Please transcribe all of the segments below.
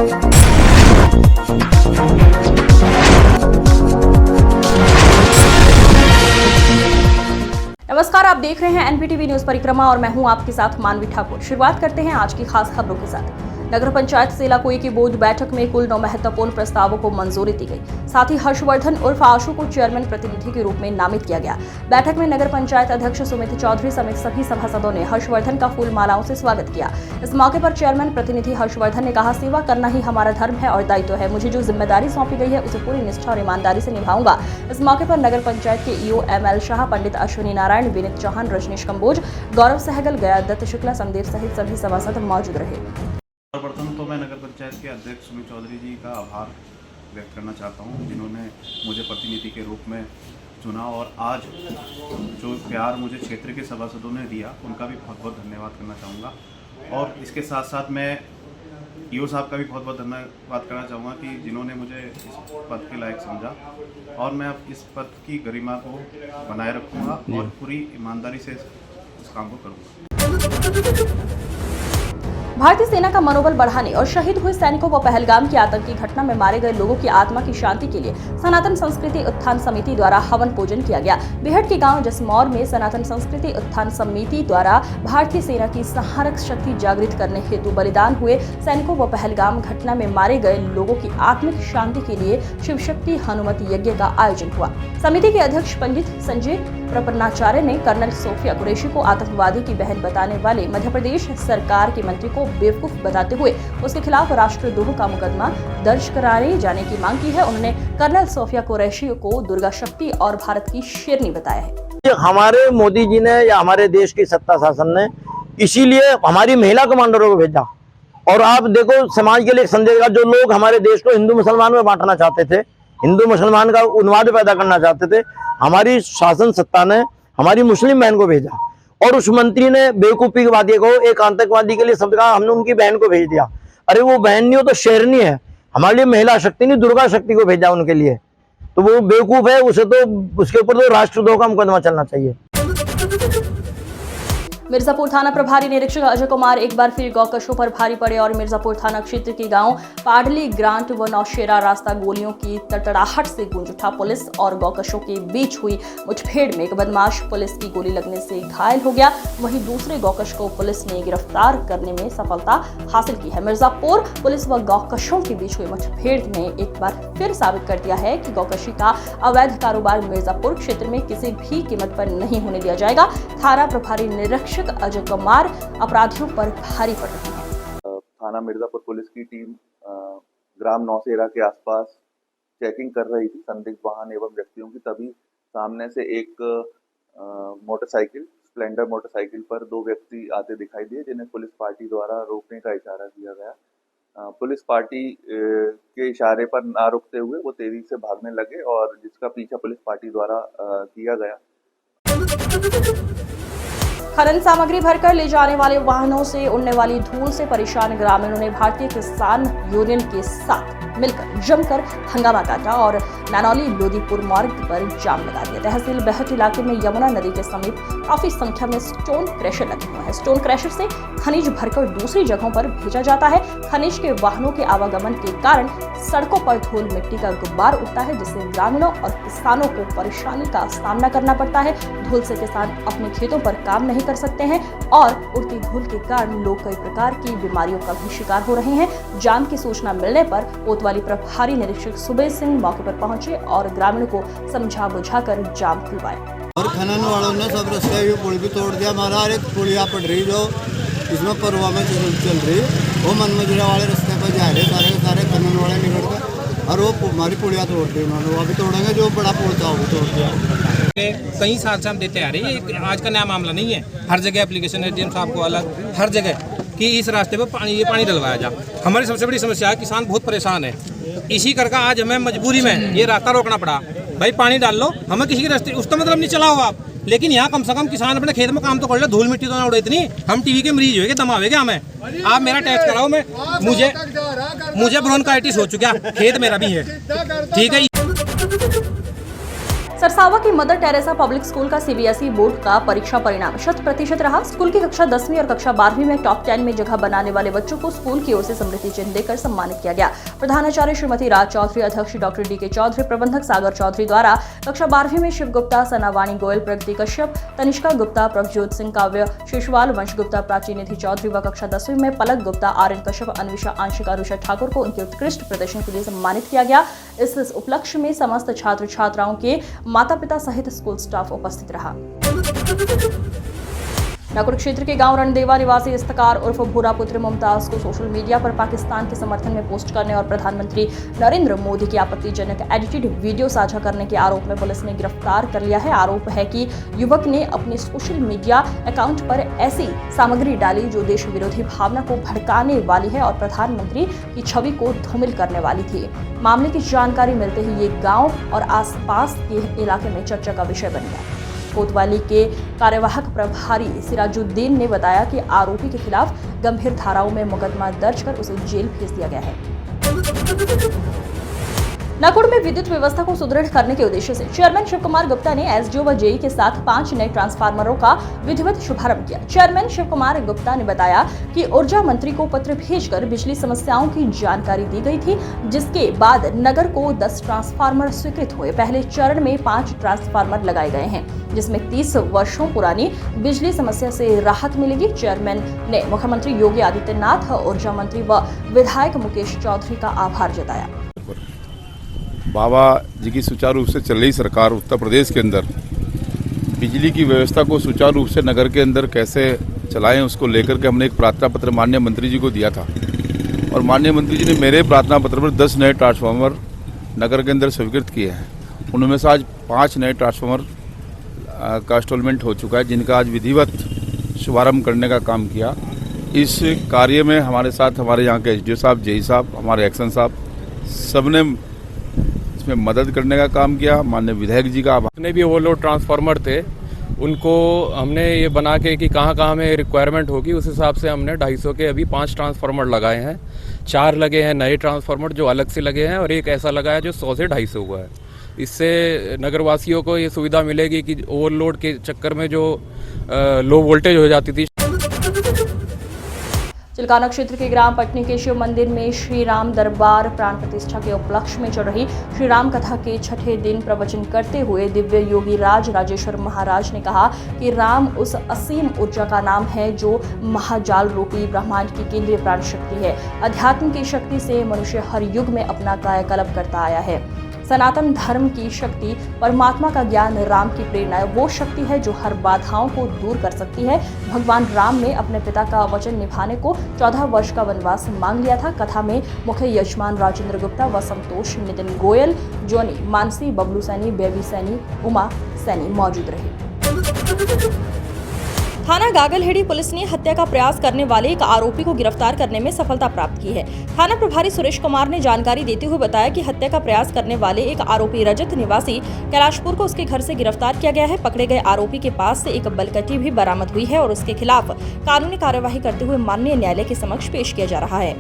नमस्कार, आप देख रहे हैं एनपीटीवी न्यूज परिक्रमा और मैं हूं आपके साथ मानवी ठाकुर। शुरुआत करते हैं आज की खास खबरों के साथ। नगर पंचायत सेलाकुई की बोर्ड बैठक में कुल 9 महत्वपूर्ण प्रस्तावों को मंजूरी दी गई। साथ ही हर्षवर्धन उर्फ आशु को चेयरमैन प्रतिनिधि के रूप में नामित किया गया। बैठक में नगर पंचायत अध्यक्ष सुमित चौधरी समेत सभी सभासदों ने हर्षवर्धन का फूल मालाओं से स्वागत किया। इस मौके पर चेयरमैन प्रतिनिधि हर्षवर्धन ने कहा, सेवा करना ही हमारा धर्म है और दायित्व है। मुझे जो जिम्मेदारी सौंपी गई है उसे पूरी निष्ठा और ईमानदारी से निभाऊंगा। इस मौके पर नगर पंचायत के ईओ ML शाह, पंडित अश्विनी नारायण, विनीत चौहान, रजनीश कंबोज, गौरव सहगल, गया दत्त शुक्ला, संदीप सहित सभी सभासद मौजूद रहे। सर्वप्रथम तो मैं नगर पंचायत के अध्यक्ष सुमित चौधरी जी का आभार व्यक्त करना चाहता हूं, जिन्होंने मुझे प्रतिनिधि के रूप में चुना और आज जो प्यार मुझे क्षेत्र के सभासदों ने दिया उनका भी बहुत बहुत धन्यवाद करना चाहूँगा। और इसके साथ साथ मैं ईओ साहब का भी बहुत बहुत धन्यवाद करना चाहूँगा कि जिन्होंने मुझे इस पद के लायक समझा और मैं अब इस पद की गरिमा को बनाए रखूँगा और पूरी ईमानदारी से इस काम को करूँगा। भारतीय सेना का मनोबल बढ़ाने और शहीद हुए सैनिकों व पहलगाम की आतंकी घटना में मारे गए लोगों की आत्मा की शांति के लिए सनातन संस्कृति उत्थान समिति द्वारा हवन पूजन किया गया। बेहट के गांव जसमौर में सनातन संस्कृति उत्थान समिति द्वारा भारतीय सेना की संहारक शक्ति जागृत करने हेतु बलिदान हुए सैनिकों व पहलगाम घटना में मारे गए लोगों की आत्मिक शांति के लिए शिव शक्ति हनुमत यज्ञ का आयोजन हुआ। समिति के अध्यक्ष पंडित संजय प्रपन्नाचार्य ने कर्नल सोफिया कुरैशी को आतंकवादी की बहन बताने वाले मध्य प्रदेश सरकार के मंत्री को बेवकूफ बताते हुए उसके खिलाफ राष्ट्रद्रोह का मुकदमा दर्ज कराए जाने की मांग की है। उन्होंने कर्नल सोफिया कुरैशी को दुर्गा शक्ति और भारत की शेरनी बताया है। हमारे मोदी जी ने या हमारे देश की सत्ता शासन ने इसीलिए हमारी महिला कमांडरों को भेजा। और आप देखो, समाज के लिए संदेश का, जो लोग हमारे देश को हिंदू मुसलमान में बांटना चाहते थे, हिंदू मुसलमान का उन्माद पैदा करना चाहते थे, हमारी शासन सत्ता ने हमारी मुस्लिम बहन को भेजा। और उस मंत्री ने बेवकूफी की बात ये कहो, एक आतंकवादी के लिए शब्द कहा, हमने उनकी बहन को भेज दिया। अरे वो बहन नहीं हो तो शेरनी है, हमारे लिए महिला शक्ति नहीं, दुर्गा शक्ति को भेजा उनके लिए। तो वो बेवकूफ है, उसे तो उसके ऊपर तो राष्ट्रद्रोह का मुकदमा चलना चाहिए। मिर्जापुर थाना प्रभारी निरीक्षक अजय कुमार एक बार फिर गौकशों पर भारी पड़े और मिर्जापुर थाना क्षेत्र के गांव पाडली ग्रांट व नौशेरा रास्ता गोलियों की तड़तड़ाहट से गूंज उठा। पुलिस और गौकशों के बीच हुई मुठभेड़ में एक बदमाश पुलिस की गोली लगने से घायल हो गया। वहीं दूसरे गौकश को पुलिस ने गिरफ्तार करने में सफलता हासिल की है। मिर्जापुर पुलिस व गौकशों के बीच हुई मुठभेड़ ने एक बार फिर साबित कर दिया है कि गौकशी का अवैध कारोबार मिर्जापुर क्षेत्र में किसी भी कीमत पर नहीं होने दिया जाएगा। थाना प्रभारी निरीक्षक अजय कुमार अपराधियों पर भारी पड़ रहे हैं। थाना मिर्जापुर पुलिस की टीम ग्राम नौशेरा के आसपास चेकिंग कर रही थी संदिग्ध वाहन एवं व्यक्तियों की, तभी सामने से एक मोटरसाइकिल, स्प्लेंडर मोटरसाइकिल पर 2 व्यक्ति आते दिखाई दिए, जिन्हें पुलिस पार्टी द्वारा रोकने का इशारा दिया गया। पुलिस पार्टी के इशारे पर ना रुकते हुए वो तेजी से भागने लगे और जिसका पीछा पुलिस पार्टी द्वारा किया गया। खनन सामग्री भरकर ले जाने वाले वाहनों से उड़ने वाली धूल से परेशान ग्रामीणों ने भारतीय किसान यूनियन के साथ मिलकर जमकर हंगामा काटा और नानौली लोदीपुर मार्ग पर जाम लगा दिया। तहसील बेहट इलाके में यमुना नदी के समीप काफी संख्या में स्टोन क्रैशर लगे हुए हैं। स्टोन क्रैशर से खनिज भरकर दूसरी जगहों पर भेजा जाता है। खनिज के वाहनों के आवागमन के कारण सड़कों पर धूल मिट्टी का गुब्बार उठता है, जिससे ग्रामीणों और किसानों को परेशानी का सामना करना पड़ता है। धूल से किसान अपने खेतों पर काम नहीं कर सकते हैं और उड़ती धूल के कारण लोग कई प्रकार की बीमारियों का भी शिकार हो रहे हैं। जाम की सूचना मिलने पर कोतवाली प्रभारी निरीक्षक सुबेर सिंह मौके पर पहुंचे और ग्रामीणों को समझा बुझाकर जाम खुलवाया। और खनन वालों ने सब रास्ते पुल भी तोड़ दिया। हमारा एक पुलिया पड़ रही जो इसमें परवा में चल रही, वो मनमजुरा वाले रास्ते पर जा रहे सारे सारे खनन वाले निकल कर, और वो हमारी पुलिया तोड़ दी उन्होंने। वो अभी तोड़ेंगे, जो बड़ा पुल था वो तोड़ दिया। कई साल से हम देते आ रहे हैं, ये आज का नया मामला नहीं है। हर जगह एप्लीकेशन है, डीएम साहब को अलग, हर जगह कि इस रास्ते पे पानी डलवाया जा। हमारी सबसे बड़ी समस्या है, किसान बहुत परेशान है। इसी करके आज हमें मजबूरी में ये रास्ता रोकना पड़ा। भाई पानी डाल लो, हमें किसी के रास्ते उसका मतलब नहीं चलाओ आप, लेकिन यहाँ कम से कम किसान अपने खेत में काम तो कर ले, धूल मिट्टी तो ना उड़े इतनी। हम टीवी के मरीज हुए, दम आवेगा हमें। आप मेरा टेस्ट कराओ, मैं मुझे ब्रोंकाइटिस हो चुका, खेत मेरा भी है, ठीक है। सरसावा की मदर टेरेसा पब्लिक स्कूल का सीबीएसई बोर्ड का परीक्षा परिणाम 100% रहा। स्कूल की कक्षा 10वीं और कक्षा 12वीं में टॉप 10 में जगह बनाने वाले बच्चों को स्कूल की ओर से स्मृति चिन्ह देकर सम्मानित किया गया। प्रधानाचार्य श्रीमती राज चौधरी, अध्यक्ष डॉक्टर डी के चौधरी, प्रबंधक सागर चौधरी द्वारा कक्षा 12वीं में शिव गुप्ता, सनावाणी गोयल, प्रगति कश्यप, तनिष्का गुप्ता, प्रभजोत सिंह, काव्य शिशवाल, वंश गुप्ता, प्राची निधि चौधरी व कक्षा 10वीं में पलक गुप्ता, आर्यन कश्यप, अन्विषा आंशिक, अनुषा ठाकुर को उनके उत्कृष्ट प्रदर्शन के लिए सम्मानित किया गया। इस उपलक्ष्य में समस्त छात्र छात्राओं के माता पिता सहित स्कूल स्टाफ उपस्थित रहा। नागौर क्षेत्र के गांव रणदेवा निवासी इस्तकार उर्फ भूरा पुत्र मुमताज को सोशल मीडिया पर पाकिस्तान के समर्थन में पोस्ट करने और प्रधानमंत्री नरेंद्र मोदी की आपत्तिजनक एडिटेड वीडियो साझा करने के आरोप में पुलिस ने गिरफ्तार कर लिया है। आरोप है कि युवक ने अपने सोशल मीडिया अकाउंट पर ऐसी सामग्री डाली जो देश विरोधी भावना को भड़काने वाली है और प्रधानमंत्री की छवि को धूमिल करने वाली थी। मामले की जानकारी मिलते ही ये गाँव और आसपास के इलाके में चर्चा का विषय बन गया। कोतवाली के कार्यवाहक प्रभारी सिराजुद्दीन ने बताया कि आरोपी के खिलाफ गंभीर धाराओं में मुकदमा दर्ज कर उसे जेल भेज दिया गया है। नागौर में विद्युत व्यवस्था को सुदृढ़ करने के उद्देश्य से चेयरमैन शिव कुमार गुप्ता ने एसडीओ व जेई के साथ 5 नए ट्रांसफार्मरों का विधिवत शुभारंभ किया। चेयरमैन शिव कुमार गुप्ता ने बताया कि ऊर्जा मंत्री को पत्र भेजकर बिजली समस्याओं की जानकारी दी गई थी, जिसके बाद नगर को 10 ट्रांसफार्मर स्वीकृत हुए। पहले चरण में 5 ट्रांसफार्मर लगाए गए हैं, जिसमें 30 वर्षों पुरानी बिजली समस्या से राहत मिलेगी। चेयरमैन ने मुख्यमंत्री योगी आदित्यनाथ, ऊर्जा मंत्री व विधायक मुकेश चौधरी का आभार जताया। बाबा जी की सुचारू रूप से चल रही सरकार उत्तर प्रदेश के अंदर बिजली की व्यवस्था को सुचारू रूप से नगर के अंदर कैसे चलाएं, उसको लेकर के हमने एक प्रार्थना पत्र माननीय मंत्री जी को दिया था और माननीय मंत्री जी ने मेरे प्रार्थना पत्र पर 10 नए ट्रांसफार्मर नगर के अंदर स्वीकृत किए हैं। उनमें से आज 5 नए ट्रांसफार्मर का इंस्टॉलमेंट हो चुका है, जिनका आज विधिवत शुभारम्भ करने का काम किया। इस कार्य में हमारे साथ हमारे यहाँ के एसडीओ साहब, जेई साहब, हमारे एक्शन साहब, सबने इसमें मदद करने का काम किया। माननीय विधायक जी का आभार। जितने भी ओवरलोड ट्रांसफार्मर थे उनको हमने ये बना के कि कहाँ कहाँ में रिक्वायरमेंट होगी उस हिसाब से हमने 250 के अभी 5 ट्रांसफार्मर लगाए हैं। 4 लगे हैं नए ट्रांसफार्मर जो अलग से लगे हैं और एक ऐसा लगा है जो 100 से 250 हुआ है। इससे नगरवासियों को ये सुविधा मिलेगी कि ओवरलोड के चक्कर में जो लो वोल्टेज हो जाती थी। चिलकाना क्षेत्र के ग्राम पटनी के शिव मंदिर में श्री राम दरबार प्राण प्रतिष्ठा के उपलक्ष्य में चल रही श्री राम कथा के 6ठे दिन प्रवचन करते हुए दिव्य योगी राज राजेश्वर महाराज ने कहा कि राम उस असीम ऊर्जा का नाम है जो महाजाल रूपी ब्रह्मांड की केंद्रीय प्राण शक्ति है। अध्यात्म की शक्ति से मनुष्य हर युग में अपना कायाकल्प करता आया है। सनातन धर्म की शक्ति परमात्मा का ज्ञान, राम की प्रेरणा वो शक्ति है जो हर बाधाओं को दूर कर सकती है। भगवान राम ने अपने पिता का वचन निभाने को 14 वर्ष का वनवास मांग लिया था। कथा में मुख्य यजमान राजेंद्र गुप्ता व संतोष, नितिन गोयल, जोनी, मानसी, बबलू सैनी, बेबी सैनी, उमा सैनी मौजूद रहे। थाना गागलहेड़ी पुलिस ने हत्या का प्रयास करने वाले एक आरोपी को गिरफ्तार करने में सफलता प्राप्त की है। थाना प्रभारी सुरेश कुमार ने जानकारी देते हुए बताया कि हत्या का प्रयास करने वाले एक आरोपी रजत निवासी कैलाशपुर को उसके घर से गिरफ्तार किया गया है। पकड़े गए आरोपी के पास से एक बलकटी भी बरामद हुई है और उसके खिलाफ कानूनी कार्यवाही करते हुए माननीय न्यायालय के समक्ष पेश किया जा रहा है।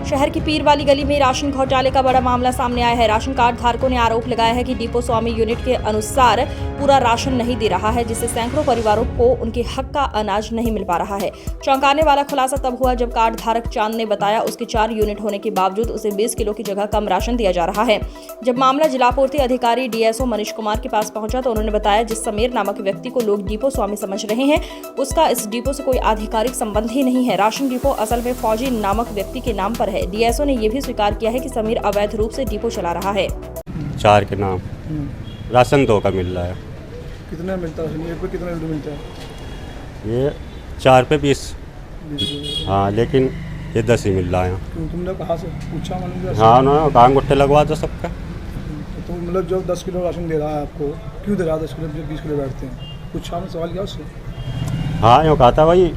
शहर की पीर वाली गली में राशन घोटाले का बड़ा मामला सामने आया है। राशन कार्ड धारकों ने आरोप लगाया है कि डिपो स्वामी यूनिट के अनुसार पूरा राशन नहीं दे रहा है, जिससे सैकड़ों परिवारों को उनके हक का अनाज नहीं मिल पा रहा है। चौंकाने वाला खुलासा तब हुआ जब कार्ड धारक चांद ने बताया उसके 4 यूनिट होने के बावजूद उसे 20 किलो की जगह कम राशन दिया जा रहा है। जब मामला जिला पूर्ति अधिकारी डीएसओ मनीष कुमार के पास पहुंचा तो उन्होंने बताया जिस समीर नामक व्यक्ति को लोग डिपो स्वामी समझ रहे हैं उसका इस डिपो से कोई आधिकारिक संबंध ही नहीं है। राशन डिपो असल में फौजी नामक व्यक्ति के नाम पर है। डीएसओ ने यह भी स्वीकार किया है कि समीर अवैध रूप से डिपो चला रहा है। 4 के नाम राशन 2 का मिल रहा है। कितना मिलता है? एक पे कितना मिलता है? ये 4 पे 20। हाँ, लेकिन ये 10 ही मिल रहा है। तुमने कहाँ से पूछा? हाँ ना, कहाँ अंगूठे लगवा दो सबका। तो मतलब जो 10 किलो राशन दे रहा है आपको, क्यों दे रहा है 10 किलो जब 20 किलो बैठते हैं? पूछा में सवाल किया उससे? हाँ, यूँ कहा था भाई।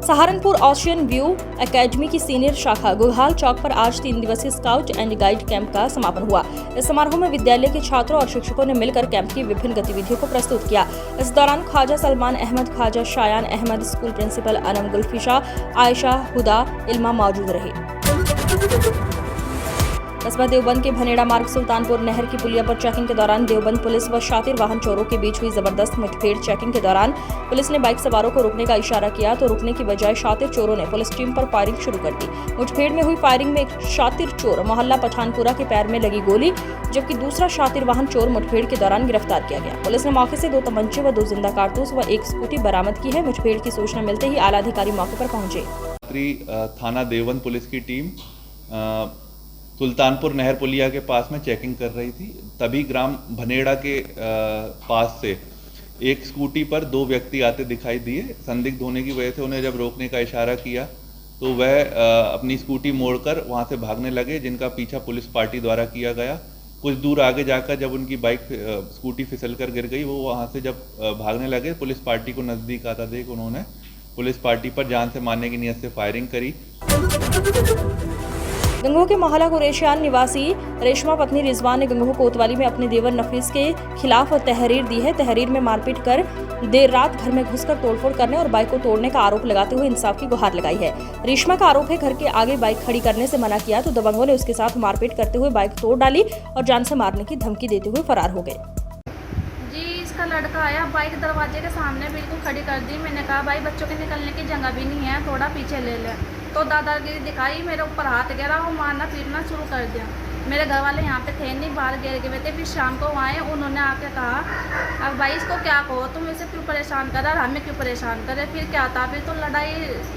सहारनपुर ओशियन व्यू एकेडमी की सीनियर शाखा गुहाल चौक पर आज 3 दिवसीय स्काउट एंड गाइड कैंप का समापन हुआ। इस समारोह में विद्यालय के छात्रों और शिक्षकों ने मिलकर कैंप की विभिन्न गतिविधियों को प्रस्तुत किया। इस दौरान ख्वाजा सलमान अहमद, ख्वाजा शायान अहमद, स्कूल प्रिंसिपल अनम गुल्फिशा, आयशा, हुदा, इल्मा मौजूद रहे। कस्बा देवबंद के भनेड़ा मार्ग सुल्तानपुर नहर की पुलिया पर चेकिंग के दौरान देवबंद पुलिस व शातिर वाहन चोरों के बीच हुई जबरदस्त मुठभेड़। चेकिंग के दौरान पुलिस ने बाइक सवारों को रुकने का इशारा किया तो रुकने की बजाय शातिर चोरों ने पुलिस टीम पर फायरिंग शुरू कर दी। मुठभेड़ में हुई फायरिंग में एक शातिर चोर मोहल्ला पठानपुरा के पैर में लगी गोली, जबकि दूसरा शातिर वाहन चोर मुठभेड़ के दौरान गिरफ्तार किया गया। पुलिस ने मौके से 2 तमंचे व 2 जिंदा कारतूस व 1 स्कूटी बरामद की है। मुठभेड़ की सूचना मिलते ही आला अधिकारी मौके पर पहुंचे। थाना देवबंद पुलिस की टीम सुल्तानपुर नहर पुलिया के पास में चेकिंग कर रही थी, तभी ग्राम भनेड़ा के पास से एक स्कूटी पर 2 व्यक्ति आते दिखाई दिए। संदिग्ध होने की वजह से उन्हें जब रोकने का इशारा किया तो वह अपनी स्कूटी मोड़कर वहां से भागने लगे, जिनका पीछा पुलिस पार्टी द्वारा किया गया। कुछ दूर आगे जाकर जब उनकी बाइक स्कूटी फिसल कर गिर गई, वो वहां से जब भागने लगे, पुलिस पार्टी को नज़दीक आता देख उन्होंने पुलिस पार्टी पर जान से मारने की नीयत से फायरिंग करी। गंगोह के मोहल्ला कुरैशियान निवासी रेशमा पत्नी रिजवान ने गंगोह कोतवाली में अपने देवर नफीस के खिलाफ तहरीर दी है। तहरीर में मारपीट कर देर रात घर में घुसकर तोड़फोड़ करने और बाइक को तोड़ने का आरोप लगाते हुए इंसाफ की गुहार लगाई है। रेशमा का आरोप है घर के आगे बाइक खड़ी करने से मना किया तो दबंगों ने उसके साथ मारपीट करते हुए बाइक तोड़ डाली और जान से मारने की धमकी देते हुए फरार हो गए। का लड़का आया, बाइक दरवाजे के सामने बिल्कुल खड़ी कर दी। मैंने कहा भाई बच्चों के निकलने की जगह भी नहीं है, थोड़ा पीछे ले ले। तो दादागिरी दिखाई, मेरे ऊपर हाथ गिरा और मारना पीटना शुरू कर दिया। मेरे घर वाले यहाँ पे थे नहीं, बाहर गिर गए थे। फिर शाम को आए, उन्होंने आके कहा अब भाई इसको क्या कहो, तुम इसे क्यों परेशान कर रहे और हमें क्यों परेशान करे। फिर क्या था, फिर तो लड़ाई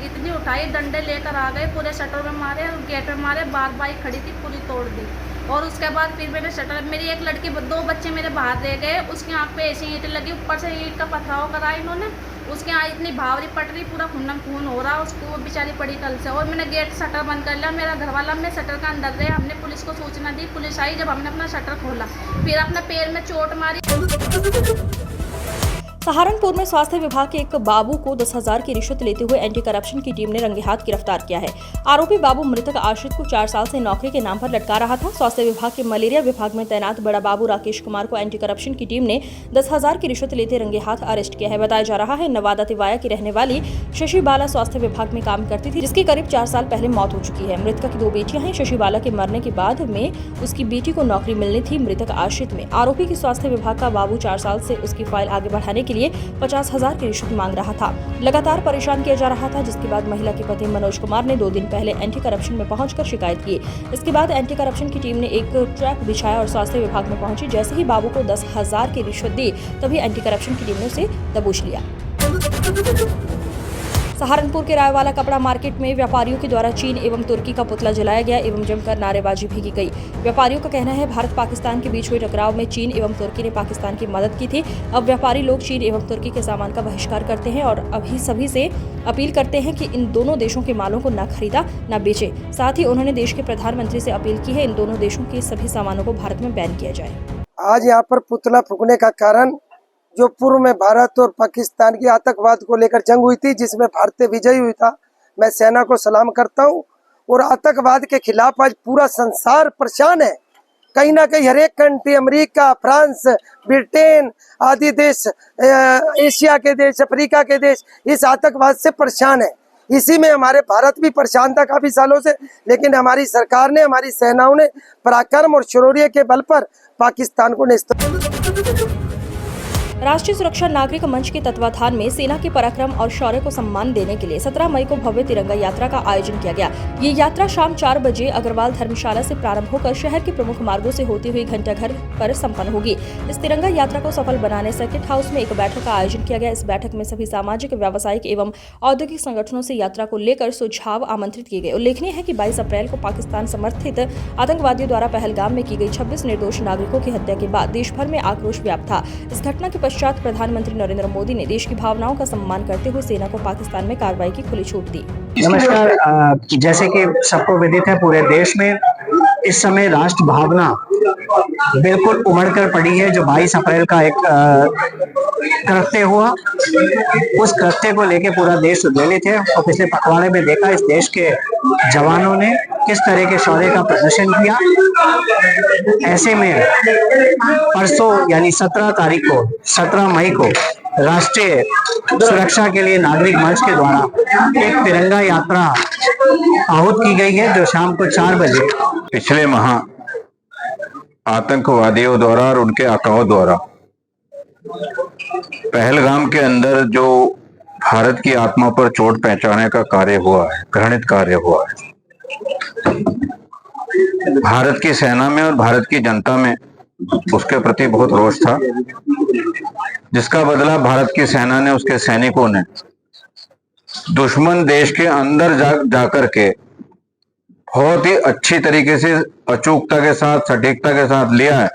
इतनी उठाई, डंडे लेकर आ गए, पूरे शटर में मारे, गेट में मारे, बार बाइक खड़ी थी पूरी तोड़ दी। और उसके बाद फिर मैंने शटर, मेरी एक लड़की 2 बच्चे मेरे बाहर रह गए, उसकी आँख पे ऐसी ईंट लगी, ऊपर से ईंट का पथराव करा इन्होंने, उसके यहाँ इतनी भावरी पट रही, पूरा खून हो रहा, उसको वो बेचारी पड़ी कल से। और मैंने गेट शटर बंद कर लिया, मेरा घरवाला में शटर का अंदर रहे, हमने पुलिस को सूचना दी, पुलिस आई, जब हमने अपना शटर खोला फिर अपने पैर में चोट मारी। सहारनपुर में स्वास्थ्य विभाग के एक बाबू को 10,000 की रिश्वत लेते हुए एंटी करप्शन की टीम ने रंगे हाथ गिरफ्तार किया है। आरोपी बाबू मृतक आश्रित को 4 साल से नौकरी के नाम पर लटका रहा था। स्वास्थ्य विभाग के मलेरिया विभाग में तैनात बड़ा बाबू राकेश कुमार को एंटी करप्शन की टीम ने 10,000 की रिश्वत लेते रंगे हाथ अरेस्ट किया है। बताया जा रहा है नवादा तिवाया की रहने वाली शशि बाला स्वास्थ्य विभाग में काम करती थी, जिसकी करीब 4 साल पहले मौत हो चुकी है। मृतक की 2 बेटियां हैं। शशि बाला के मरने के बाद में उसकी बेटी को नौकरी मिलनी थी। मृतक आश्रित में आरोपी की स्वास्थ्य विभाग का बाबू 4 साल से उसकी फाइल आगे बढ़ाने के लिए 50,000 की रिश्वत मांग रहा था। लगातार परेशान किया जा रहा था, जिसके बाद महिला के पति मनोज कुमार ने 2 दिन पहले एंटी करप्शन में पहुंचकर शिकायत की। इसके बाद एंटी करप्शन की टीम ने एक ट्रैप बिछाया और स्वास्थ्य विभाग में पहुंची। जैसे ही बाबू को 10,000 की रिश्वत दी, तभी एंटी करप्शन की टीम ने उसे दबोच लिया। सहारनपुर के रायवाला कपड़ा मार्केट में व्यापारियों के द्वारा चीन एवं तुर्की का पुतला जलाया गया एवं जमकर नारेबाजी भी की गई। व्यापारियों का कहना है भारत पाकिस्तान के बीच हुए टकराव में चीन एवं तुर्की ने पाकिस्तान की मदद की थी। अब व्यापारी लोग चीन एवं तुर्की के सामान का बहिष्कार करते हैं और अभी सभी से अपील करते हैं कि इन दोनों देशों के मालों को न खरीदा न बेचे। साथ ही उन्होंने देश के प्रधानमंत्री से अपील की है इन दोनों देशों के सभी सामानों को भारत में बैन किया जाए। आज यहाँ पर पुतला फूकने का कारण जो पूर्व में भारत और पाकिस्तान की आतंकवाद को लेकर जंग हुई थी, जिसमें भारत विजयी हुई था। मैं सेना को सलाम करता हूँ। और आतंकवाद के खिलाफ आज पूरा संसार परेशान है। कहीं ना कहीं हर एक कंट्री, अमेरिका, फ्रांस, ब्रिटेन आदि देश, एशिया के देश, अफ्रीका के देश इस आतंकवाद से परेशान है। इसी में हमारे भारत भी परेशान था काफी सालों से, लेकिन हमारी सरकार ने, हमारी सेनाओं ने पराक्रम और शौर्य के बल पर पाकिस्तान को राष्ट्रीय सुरक्षा नागरिक मंच के तत्वाधान में सेना के पराक्रम और शौर्य को सम्मान देने के लिए 17 मई को भव्य तिरंगा यात्रा का आयोजन किया गया। ये यात्रा शाम 4 बजे अग्रवाल धर्मशाला से प्रारंभ होकर शहर के प्रमुख मार्गों से होती हुई घंटाघर पर संपन्न होगी। इस तिरंगा यात्रा को सफल बनाने सर्किट हाउस में एक बैठक का आयोजन किया गया। इस बैठक में सभी सामाजिक, व्यावसायिक एवं औद्योगिक संगठनों से यात्रा को लेकर सुझाव आमंत्रित किए गए। उल्लेखनीय है कि 22 अप्रैल को पाकिस्तान समर्थित आतंकवादियों द्वारा पहलगाम में की गई 26 निर्दोष नागरिकों की हत्या के बाद देश भर में आक्रोश व्याप्त था। इस घटना के पश्चात प्रधानमंत्री नरेंद्र मोदी ने देश की भावनाओं का सम्मान करते हुए सेना को पाकिस्तान में कार्रवाई की खुली छूट दी। नमस्कार। जैसे कि सबको विदित है, पूरे देश में इस समय राष्ट्र भावना बिल्कुल उमड़ कर पड़ी है। जो 22 अप्रैल का एक कृत्य हुआ, उस कृत्य को लेकर पूरा देश उद्वेलित है। और पिछले पखवाड़े में देखा इस देश के जवानों ने किस तरह के शौर्य का प्रदर्शन किया। ऐसे में परसों यानी 17 मई को राष्ट्रीय सुरक्षा के लिए नागरिक मंच के द्वारा एक तिरंगा यात्रा आहूत की गई है, जो शाम को 4 बजे पिछले माह आतंकवादियों द्वारा और उनके आकाओं द्वारा पहलगाम के अंदर जो भारत की आत्मा पर चोट पहुंचाने का कार्य हुआ है, घृणित कार्य हुआ है। भारत की सेना में और भारत की जनता में उसके प्रति बहुत रोष था, जिसका बदला भारत की सेना ने, उसके सैनिकों ने दुश्मन देश के अंदर जाकर के बहुत ही अच्छी तरीके से, अचूकता के साथ, सटीकता के साथ लिया है।